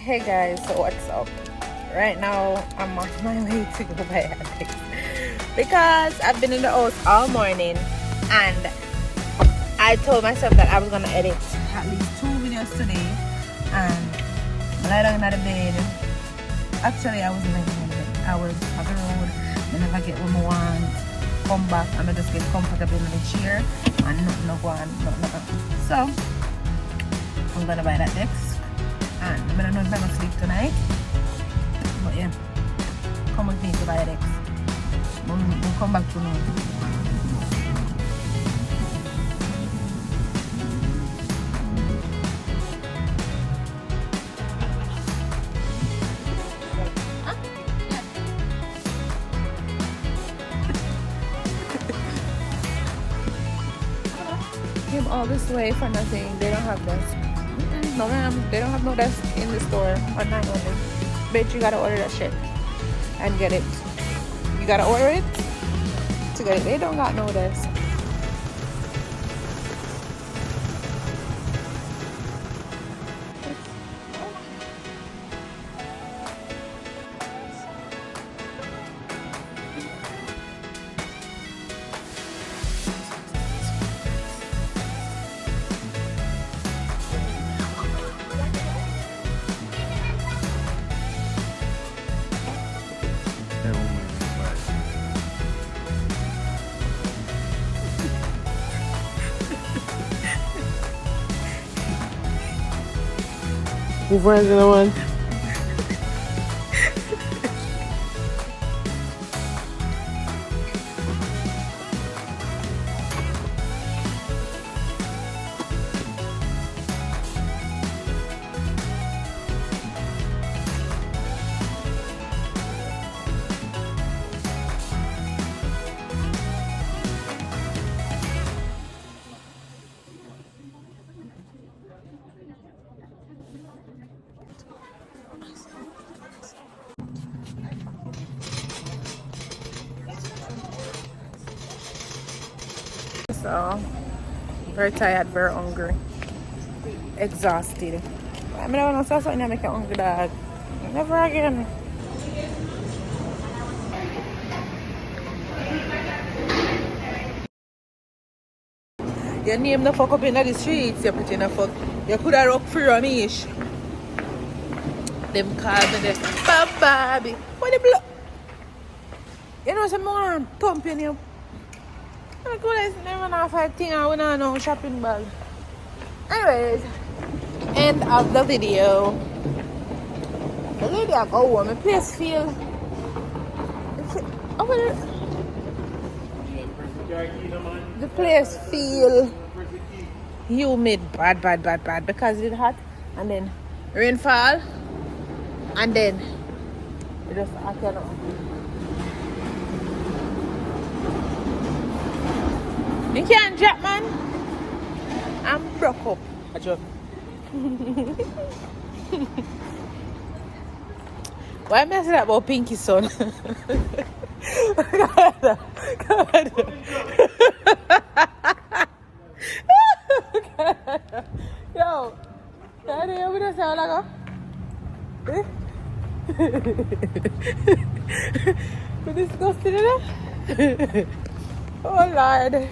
Hey guys, so what's up? Right now I'm on my way to go buy Alex because I've been in the house all morning and I told myself that I was gonna edit at least 2 videos today and lie down in the bed. Actually I wasn't lying in the bed. I was on the road, then if I get what I want, come back and I just get comfortable in the chair and nothing no go on, nothing. So I'm gonna buy that desk. And I don't know if I'm gonna sleep tonight, but yeah, come with me to buy Rex. We'll come back to me. Came all this way for nothing. They don't have this. No ma'am, they don't have no desk in the store online only. Bitch, you gotta order that shit and get it. You gotta order it to get it. They don't got no desk. Your friends in the one. So, very tired, very hungry, exhausted. I mean, I don't know something that make you hungry, dog. Never again. Your name the fuck up in the streets, you put in a fuck. You could have rock free on me ish. Them call me the Bobby. What the block? You know some more thumping you. I go like never know if I think I wanna know shopping bag. Anyways, end of the video. The lady I go my place feel. The place feel humid, bad because it's hot and then rainfall and then it just I cannot. You can't drop, man. I'm broke up. I joke. Why am I saying that about Pinky son? God. Yo, can you hear me sound like a? You're disgusting, isn't it? Oh Lord.